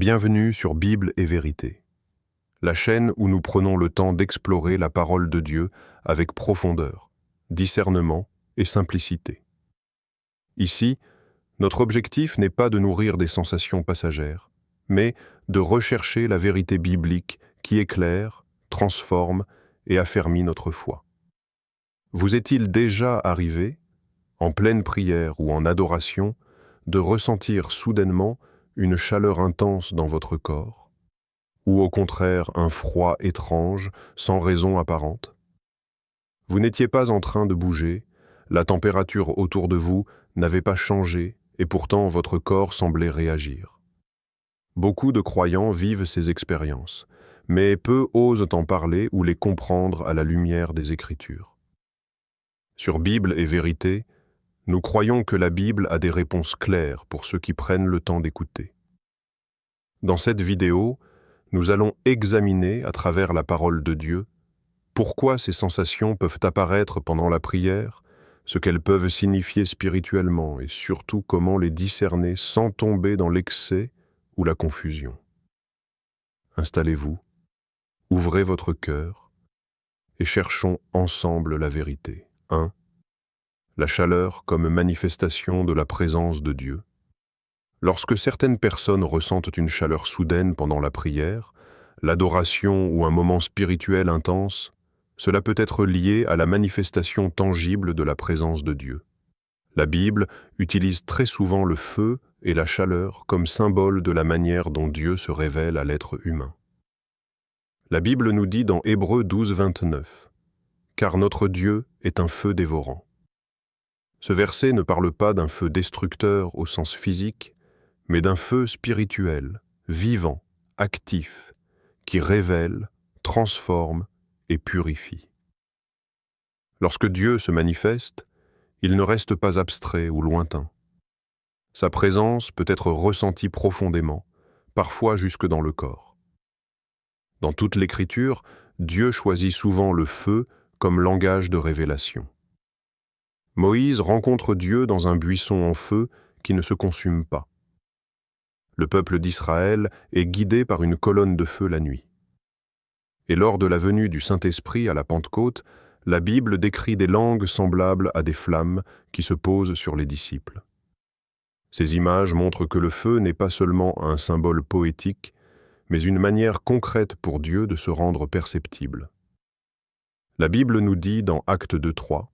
Bienvenue sur Bible et Vérité, la chaîne où nous prenons le temps d'explorer la parole de Dieu avec profondeur, discernement et simplicité. Ici, notre objectif n'est pas de nourrir des sensations passagères, mais de rechercher la vérité biblique qui éclaire, transforme et affermit notre foi. Vous est-il déjà arrivé, en pleine prière ou en adoration, de ressentir soudainement une chaleur intense dans votre corps, ou au contraire un froid étrange, sans raison apparente? Vous n'étiez pas en train de bouger, la température autour de vous n'avait pas changé, et pourtant votre corps semblait réagir. Beaucoup de croyants vivent ces expériences, mais peu osent en parler ou les comprendre à la lumière des Écritures. Sur Bible et Vérité, nous croyons que la Bible a des réponses claires pour ceux qui prennent le temps d'écouter. Dans cette vidéo, nous allons examiner à travers la parole de Dieu pourquoi ces sensations peuvent apparaître pendant la prière, ce qu'elles peuvent signifier spirituellement et surtout comment les discerner sans tomber dans l'excès ou la confusion. Installez-vous, ouvrez votre cœur et cherchons ensemble la vérité. 1. La chaleur comme manifestation de la présence de Dieu. Lorsque certaines personnes ressentent une chaleur soudaine pendant la prière, l'adoration ou un moment spirituel intense, cela peut être lié à la manifestation tangible de la présence de Dieu. La Bible utilise très souvent le feu et la chaleur comme symbole de la manière dont Dieu se révèle à l'être humain. La Bible nous dit dans Hébreux 12, 29, « Car notre Dieu est un feu dévorant ». Ce verset ne parle pas d'un feu destructeur au sens physique, mais d'un feu spirituel, vivant, actif, qui révèle, transforme et purifie. Lorsque Dieu se manifeste, il ne reste pas abstrait ou lointain. Sa présence peut être ressentie profondément, parfois jusque dans le corps. Dans toute l'Écriture, Dieu choisit souvent le feu comme langage de révélation. Moïse rencontre Dieu dans un buisson en feu qui ne se consume pas. Le peuple d'Israël est guidé par une colonne de feu la nuit. Et lors de la venue du Saint-Esprit à la Pentecôte, la Bible décrit des langues semblables à des flammes qui se posent sur les disciples. Ces images montrent que le feu n'est pas seulement un symbole poétique, mais une manière concrète pour Dieu de se rendre perceptible. La Bible nous dit dans Actes 2:3,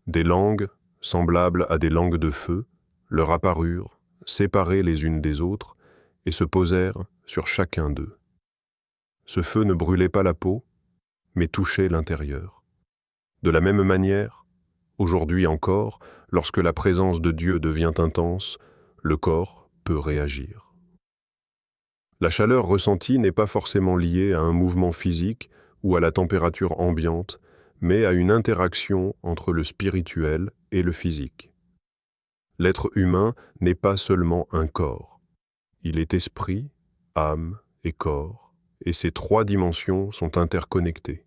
« Des langues, semblables à des langues de feu, leur apparurent, séparées les unes des autres, et se posèrent sur chacun d'eux. Ce feu ne brûlait pas la peau, mais touchait l'intérieur. De la même manière, aujourd'hui encore, lorsque la présence de Dieu devient intense, le corps peut réagir. La chaleur ressentie n'est pas forcément liée à un mouvement physique ou à la température ambiante, mais à une interaction entre le spirituel et le physique. L'être humain n'est pas seulement un corps. Il est esprit, âme et corps, et ces trois dimensions sont interconnectées.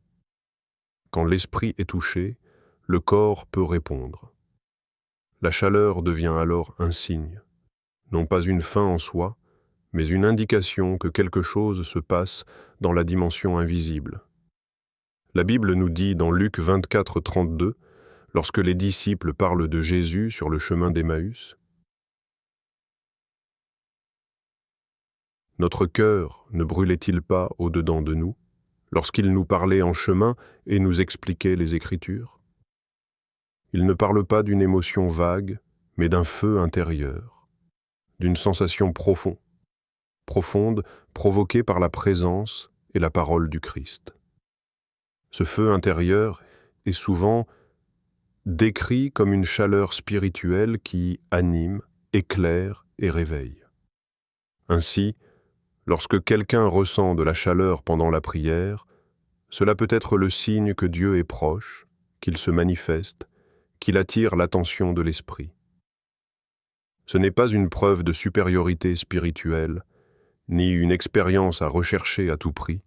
Quand l'esprit est touché, le corps peut répondre. La chaleur devient alors un signe, non pas une fin en soi, mais une indication que quelque chose se passe dans la dimension invisible. La Bible nous dit dans Luc 24, 32, lorsque les disciples parlent de Jésus sur le chemin d'Emmaüs, « Notre cœur ne brûlait-il pas au-dedans de nous, lorsqu'il nous parlait en chemin et nous expliquait les Écritures ?» Il ne parle pas d'une émotion vague, mais d'un feu intérieur, d'une sensation profonde provoquée par la présence et la parole du Christ. Ce feu intérieur est souvent décrit comme une chaleur spirituelle qui anime, éclaire et réveille. Ainsi, lorsque quelqu'un ressent de la chaleur pendant la prière, cela peut être le signe que Dieu est proche, qu'il se manifeste, qu'il attire l'attention de l'esprit. Ce n'est pas une preuve de supériorité spirituelle, ni une expérience à rechercher à tout prix,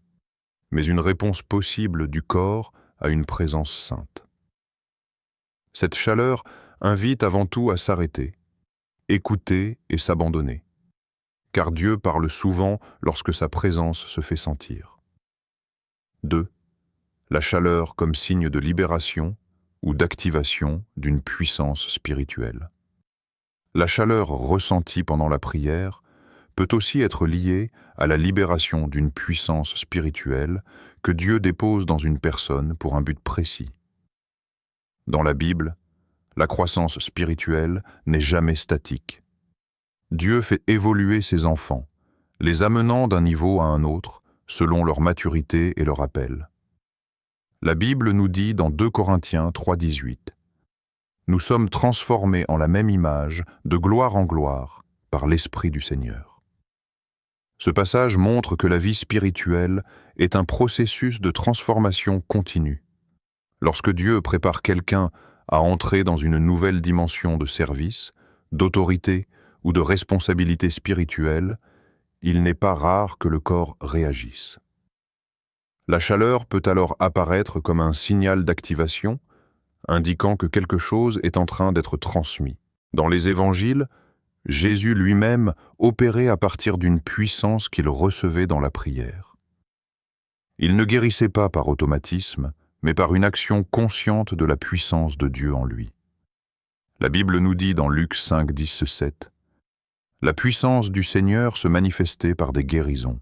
mais une réponse possible du corps à une présence sainte. Cette chaleur invite avant tout à s'arrêter, écouter et s'abandonner. car Dieu parle souvent lorsque sa présence se fait sentir. 2. La chaleur comme signe de libération ou d'activation d'une puissance spirituelle. La chaleur ressentie pendant la prière peut aussi être liée à la libération d'une puissance spirituelle que Dieu dépose dans une personne pour un but précis. Dans la Bible, la croissance spirituelle n'est jamais statique. Dieu fait évoluer ses enfants, les amenant d'un niveau à un autre selon leur maturité et leur appel. La Bible nous dit dans 2 Corinthiens 3,18 « Nous sommes transformés en la même image, de gloire en gloire, par l'Esprit du Seigneur. » Ce passage montre que la vie spirituelle est un processus de transformation continue. Lorsque Dieu prépare quelqu'un à entrer dans une nouvelle dimension de service, d'autorité ou de responsabilité spirituelle, il n'est pas rare que le corps réagisse. La chaleur peut alors apparaître comme un signal d'activation, indiquant que quelque chose est en train d'être transmis. Dans les évangiles, Jésus lui-même opérait à partir d'une puissance qu'il recevait dans la prière. Il ne guérissait pas par automatisme, mais par une action consciente de la puissance de Dieu en lui. La Bible nous dit dans Luc 5, 17 « La puissance du Seigneur se manifestait par des guérisons. »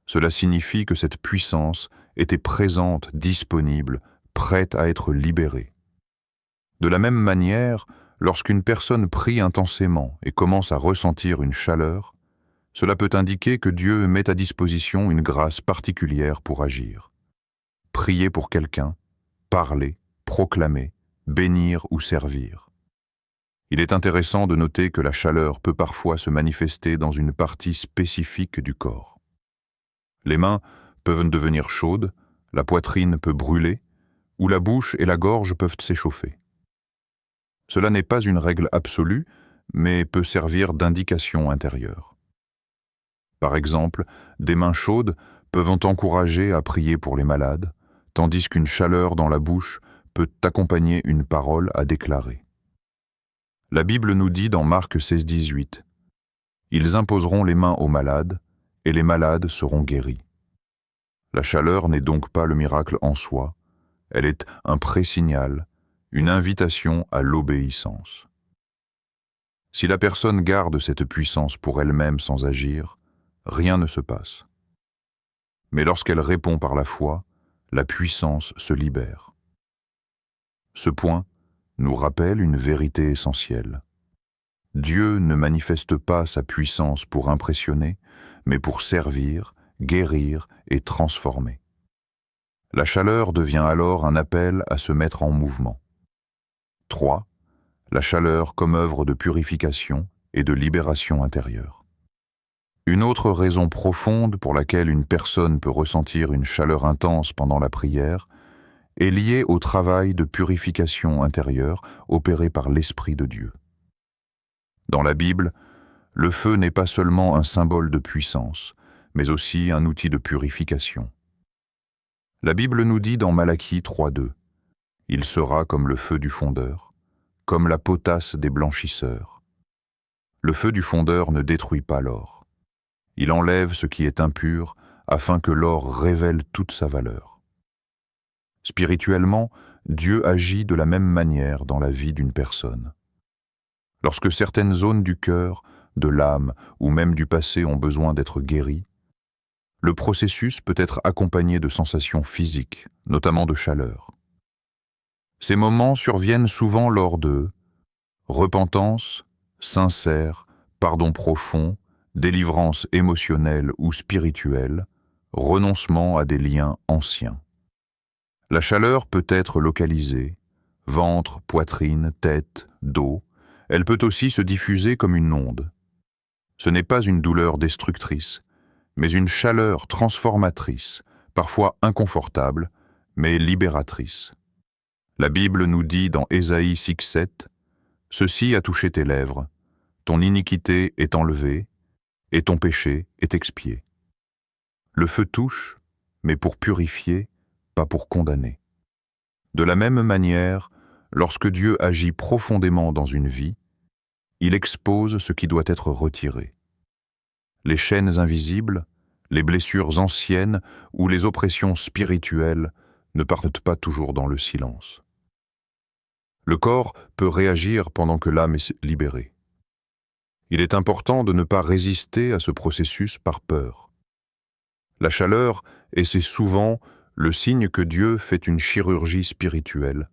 Cela signifie que cette puissance était présente, disponible, prête à être libérée. De la même manière, lorsqu'une personne prie intensément et commence à ressentir une chaleur, cela peut indiquer que Dieu met à disposition une grâce particulière pour agir. Prier pour quelqu'un, parler, proclamer, bénir ou servir. Il est intéressant de noter que la chaleur peut parfois se manifester dans une partie spécifique du corps. Les mains peuvent devenir chaudes, la poitrine peut brûler, ou la bouche et la gorge peuvent s'échauffer. Cela n'est pas une règle absolue, mais peut servir d'indication intérieure. Par exemple, des mains chaudes peuvent encourager à prier pour les malades, tandis qu'une chaleur dans la bouche peut accompagner une parole à déclarer. La Bible nous dit dans Marc 16, 18 « Ils imposeront les mains aux malades, et les malades seront guéris. » La chaleur n'est donc pas le miracle en soi, elle est un pré-signal, une invitation à l'obéissance. Si la personne garde cette puissance pour elle-même sans agir, rien ne se passe. Mais lorsqu'elle répond par la foi, la puissance se libère. Ce point nous rappelle une vérité essentielle. Dieu ne manifeste pas sa puissance pour impressionner, mais pour servir, guérir et transformer. La chaleur devient alors un appel à se mettre en mouvement. 3. La chaleur comme œuvre de purification et de libération intérieure. Une autre raison profonde pour laquelle une personne peut ressentir une chaleur intense pendant la prière est liée au travail de purification intérieure opéré par l'Esprit de Dieu. Dans la Bible, le feu n'est pas seulement un symbole de puissance, mais aussi un outil de purification. La Bible nous dit dans Malachie 3,2 « Il sera comme le feu du fondeur, comme la potasse des blanchisseurs. Le feu du fondeur ne détruit pas l'or. Il enlève ce qui est impur afin que l'or révèle toute sa valeur. » Spirituellement, Dieu agit de la même manière dans la vie d'une personne. Lorsque certaines zones du cœur, de l'âme ou même du passé ont besoin d'être guéries, le processus peut être accompagné de sensations physiques, notamment de chaleur. Ces moments surviennent souvent lors de repentance, sincère, pardon profond, délivrance émotionnelle ou spirituelle, renoncement à des liens anciens. La chaleur peut être localisée, ventre, poitrine, tête, dos. Elle peut aussi se diffuser comme une onde. Ce n'est pas une douleur destructrice, mais une chaleur transformatrice, parfois inconfortable, mais libératrice. La Bible nous dit dans Ésaïe 6,7 « Ceci a touché tes lèvres, ton iniquité est enlevée, et ton péché est expié. » Le feu touche, mais pour purifier, pas pour condamner. De la même manière, lorsque Dieu agit profondément dans une vie, il expose ce qui doit être retiré. Les chaînes invisibles, les blessures anciennes ou les oppressions spirituelles ne partent pas toujours dans le silence. Le corps peut réagir pendant que l'âme est libérée. Il est important de ne pas résister à ce processus par peur. La chaleur, et c'est souvent le signe que Dieu fait une chirurgie spirituelle,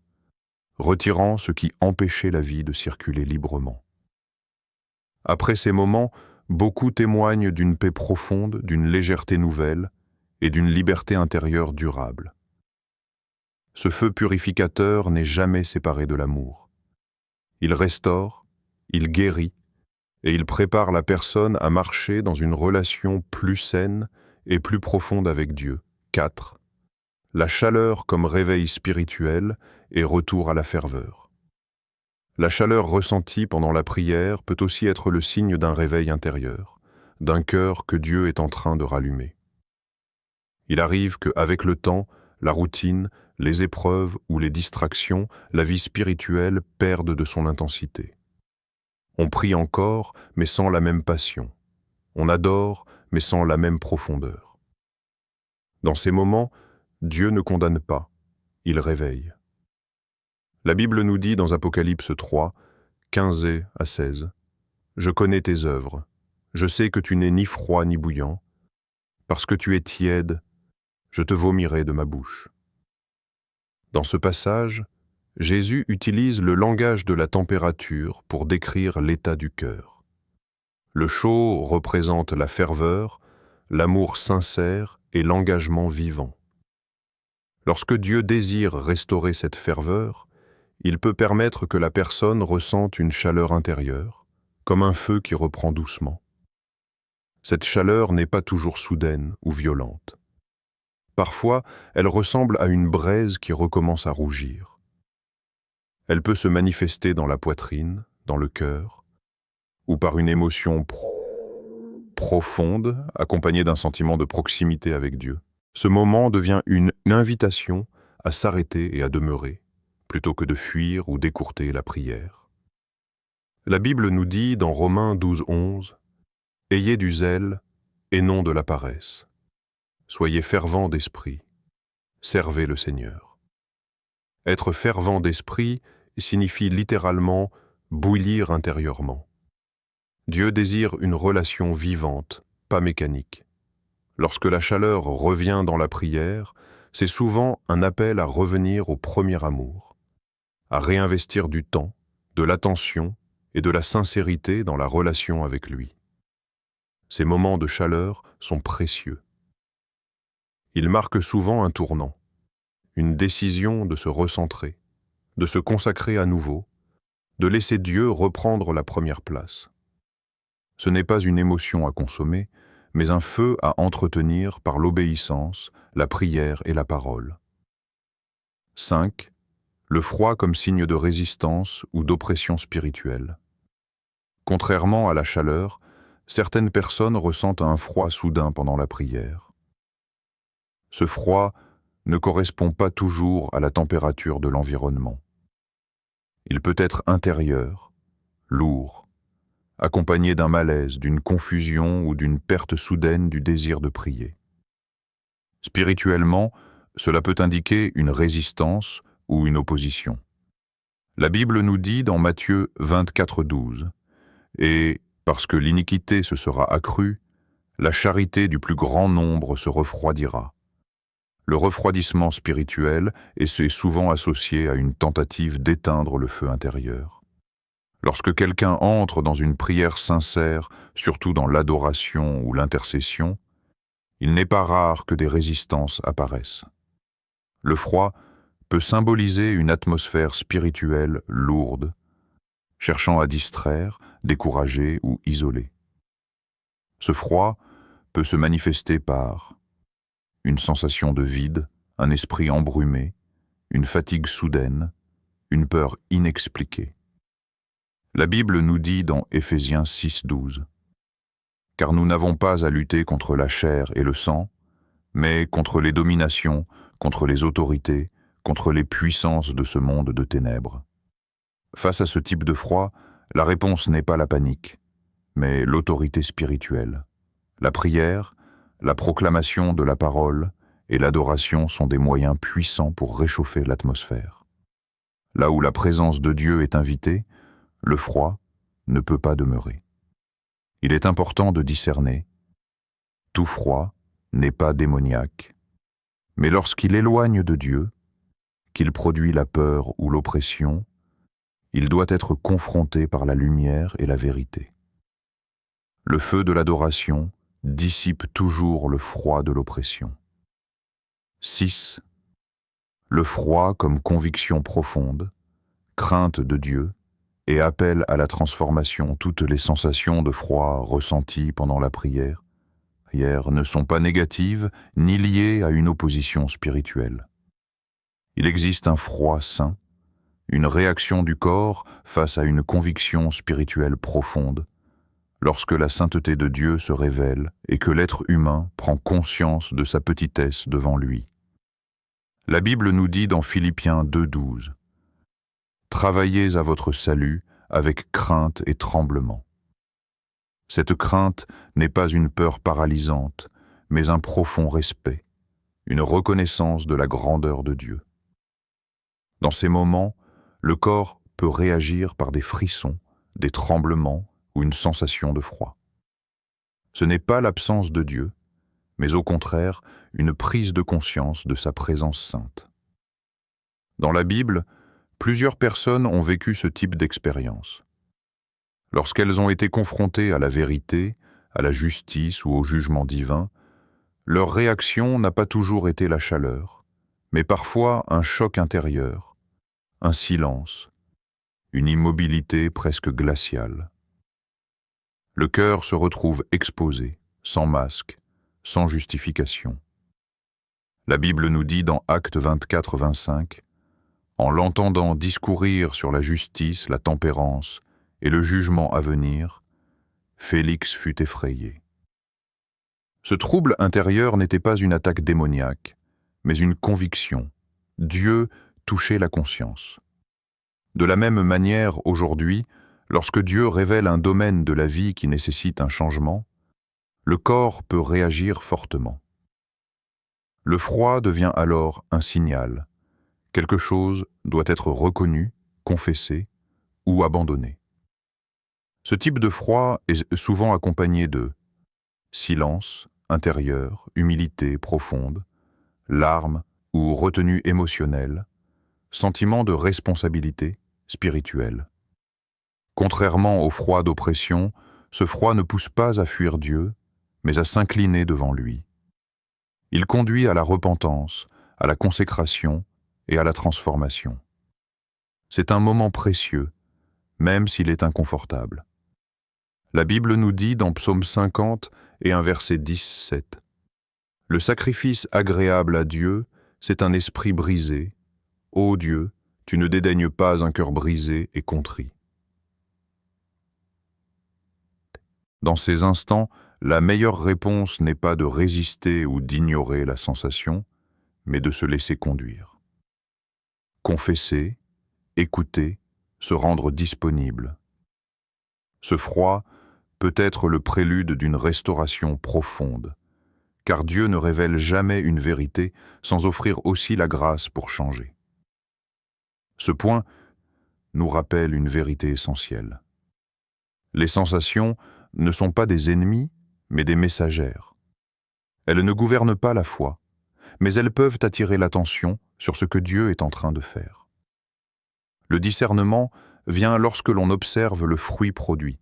retirant ce qui empêchait la vie de circuler librement. Après ces moments, beaucoup témoignent d'une paix profonde, d'une légèreté nouvelle et d'une liberté intérieure durable. Ce feu purificateur n'est jamais séparé de l'amour. Il restaure, il guérit, et il prépare la personne à marcher dans une relation plus saine et plus profonde avec Dieu. 4. La chaleur comme réveil spirituel et retour à la ferveur. La chaleur ressentie pendant la prière peut aussi être le signe d'un réveil intérieur, d'un cœur que Dieu est en train de rallumer. Il arrive qu'avec le temps, la routine, les épreuves ou les distractions, la vie spirituelle perde de son intensité. On prie encore, mais sans la même passion. On adore, mais sans la même profondeur. Dans ces moments, Dieu ne condamne pas, il réveille. La Bible nous dit dans Apocalypse 3, 15 à 16, « Je connais tes œuvres, je sais que tu n'es ni froid ni bouillant. Parce que tu es tiède, je te vomirai de ma bouche. » Dans ce passage, Jésus utilise le langage de la température pour décrire l'état du cœur. Le chaud représente la ferveur, l'amour sincère et l'engagement vivant. Lorsque Dieu désire restaurer cette ferveur, il peut permettre que la personne ressente une chaleur intérieure, comme un feu qui reprend doucement. Cette chaleur n'est pas toujours soudaine ou violente. Parfois, elle ressemble à une braise qui recommence à rougir. Elle peut se manifester dans la poitrine, dans le cœur, ou par une émotion profonde, accompagnée d'un sentiment de proximité avec Dieu. Ce moment devient une invitation à s'arrêter et à demeurer, plutôt que de fuir ou d'écourter la prière. La Bible nous dit dans Romains 12, 11, « Ayez du zèle et non de la paresse. Soyez fervents d'esprit. Servez le Seigneur. » Être fervent d'esprit signifie littéralement bouillir intérieurement. Dieu désire une relation vivante, pas mécanique. Lorsque la chaleur revient dans la prière, c'est souvent un appel à revenir au premier amour, à réinvestir du temps, de l'attention et de la sincérité dans la relation avec lui. Ces moments de chaleur sont précieux. Ils marquent souvent un tournant, une décision de se recentrer, de se consacrer à nouveau, de laisser Dieu reprendre la première place. Ce n'est pas une émotion à consommer, mais un feu à entretenir par l'obéissance, la prière et la parole. 5. Le froid comme signe de résistance ou d'oppression spirituelle. Contrairement à la chaleur, certaines personnes ressentent un froid soudain pendant la prière. Ce froid ne correspond pas toujours à la température de l'environnement. Il peut être intérieur, lourd, accompagné d'un malaise, d'une confusion ou d'une perte soudaine du désir de prier. Spirituellement, cela peut indiquer une résistance ou une opposition. La Bible nous dit dans Matthieu 24, 12, « Et parce que l'iniquité se sera accrue, la charité du plus grand nombre se refroidira. » Le refroidissement spirituel est souvent associé à une tentative d'éteindre le feu intérieur. Lorsque quelqu'un entre dans une prière sincère, surtout dans l'adoration ou l'intercession, il n'est pas rare que des résistances apparaissent. Le froid peut symboliser une atmosphère spirituelle lourde, cherchant à distraire, décourager ou isoler. Ce froid peut se manifester par une sensation de vide, un esprit embrumé, une fatigue soudaine, une peur inexpliquée. La Bible nous dit dans Éphésiens 6, 12, « Car nous n'avons pas à lutter contre la chair et le sang, mais contre les dominations, contre les autorités, contre les puissances de ce monde de ténèbres. » Face à ce type de froid, la réponse n'est pas la panique, mais l'autorité spirituelle. La prière, la proclamation de la parole et l'adoration sont des moyens puissants pour réchauffer l'atmosphère. Là où la présence de Dieu est invitée, le froid ne peut pas demeurer. Il est important de discerner. Tout froid n'est pas démoniaque, mais lorsqu'il éloigne de Dieu, qu'il produit la peur ou l'oppression, il doit être confronté par la lumière et la vérité. Le feu de l'adoration dissipe toujours le froid de l'oppression. 6. Le froid comme conviction profonde, crainte de Dieu et appel à la transformation. Toutes les sensations de froid ressenties pendant la prière ne sont pas négatives ni liées à une opposition spirituelle. Il existe un froid sain, une réaction du corps face à une conviction spirituelle profonde, lorsque la sainteté de Dieu se révèle et que l'être humain prend conscience de sa petitesse devant lui. La Bible nous dit dans Philippiens 2,12 « Travaillez à votre salut avec crainte et tremblement. » Cette crainte n'est pas une peur paralysante, mais un profond respect, une reconnaissance de la grandeur de Dieu. Dans ces moments, le corps peut réagir par des frissons, des tremblements ou une sensation de froid. Ce n'est pas l'absence de Dieu, mais au contraire une prise de conscience de sa présence sainte. Dans la Bible, plusieurs personnes ont vécu ce type d'expérience. Lorsqu'elles ont été confrontées à la vérité, à la justice ou au jugement divin, leur réaction n'a pas toujours été la chaleur, mais parfois un choc intérieur, un silence, une immobilité presque glaciale. Le cœur se retrouve exposé, sans masque, sans justification. La Bible nous dit dans Actes 24-25, « En l'entendant discourir sur la justice, la tempérance et le jugement à venir, Félix fut effrayé. » Ce trouble intérieur n'était pas une attaque démoniaque, mais une conviction. Dieu touchait la conscience. De la même manière, aujourd'hui, lorsque Dieu révèle un domaine de la vie qui nécessite un changement, le corps peut réagir fortement. Le froid devient alors un signal. Quelque chose doit être reconnu, confessé ou abandonné. Ce type de froid est souvent accompagné de silence intérieur, humilité profonde, larmes ou retenue émotionnelle, sentiment de responsabilité spirituelle. Contrairement au froid d'oppression, ce froid ne pousse pas à fuir Dieu, mais à s'incliner devant lui. Il conduit à la repentance, à la consécration et à la transformation. C'est un moment précieux, même s'il est inconfortable. La Bible nous dit dans Psaume 50 et un verset 10-7 « Le sacrifice agréable à Dieu, c'est un esprit brisé. Ô Dieu, tu ne dédaignes pas un cœur brisé et contrit. » Dans ces instants, la meilleure réponse n'est pas de résister ou d'ignorer la sensation, mais de se laisser conduire. Confesser, écouter, se rendre disponible. Ce froid peut être le prélude d'une restauration profonde, car Dieu ne révèle jamais une vérité sans offrir aussi la grâce pour changer. Ce point nous rappelle une vérité essentielle. Les sensations ne sont pas des ennemis, mais des messagères. Elles ne gouvernent pas la foi, mais elles peuvent attirer l'attention sur ce que Dieu est en train de faire. Le discernement vient lorsque l'on observe le fruit produit.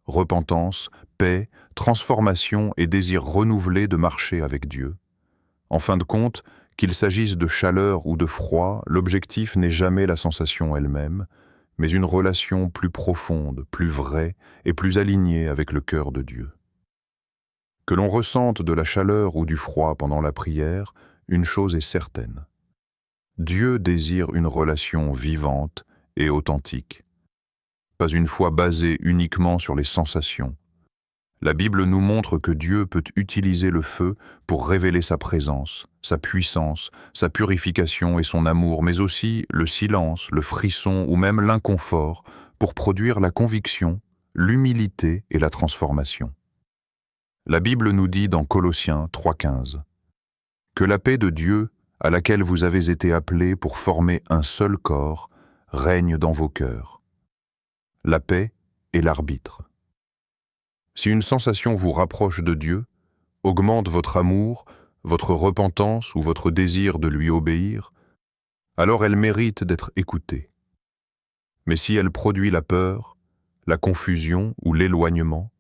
Repentance, paix, transformation et désir renouvelé de marcher avec Dieu. En fin de compte, qu'il s'agisse de chaleur ou de froid, l'objectif n'est jamais la sensation elle-même, mais une relation plus profonde, plus vraie et plus alignée avec le cœur de Dieu. Que l'on ressente de la chaleur ou du froid pendant la prière, une chose est certaine. Dieu désire une relation vivante et authentique, pas une foi basée uniquement sur les sensations. La Bible nous montre que Dieu peut utiliser le feu pour révéler sa présence, sa puissance, sa purification et son amour, mais aussi le silence, le frisson ou même l'inconfort pour produire la conviction, l'humilité et la transformation. La Bible nous dit dans Colossiens 3,15 que la paix de Dieu, à laquelle vous avez été appelés pour former un seul corps, règne dans vos cœurs. La paix est l'arbitre. Si une sensation vous rapproche de Dieu, augmente votre amour, votre repentance ou votre désir de lui obéir, alors elle mérite d'être écoutée. Mais si elle produit la peur, la confusion ou l'éloignement,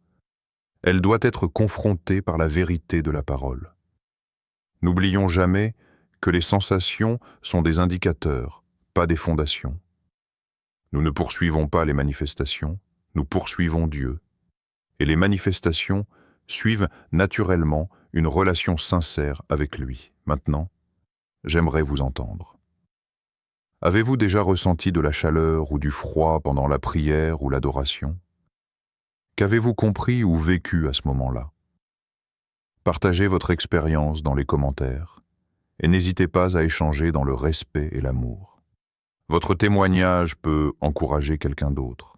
elle doit être confrontée par la vérité de la parole. N'oublions jamais que les sensations sont des indicateurs, pas des fondations. Nous ne poursuivons pas les manifestations, nous poursuivons Dieu. Et les manifestations suivent naturellement une relation sincère avec lui. Maintenant, j'aimerais vous entendre. Avez-vous déjà ressenti de la chaleur ou du froid pendant la prière ou l'adoration? Qu'avez-vous compris ou vécu à ce moment-là? Partagez votre expérience dans les commentaires et n'hésitez pas à échanger dans le respect et l'amour. Votre témoignage peut encourager quelqu'un d'autre.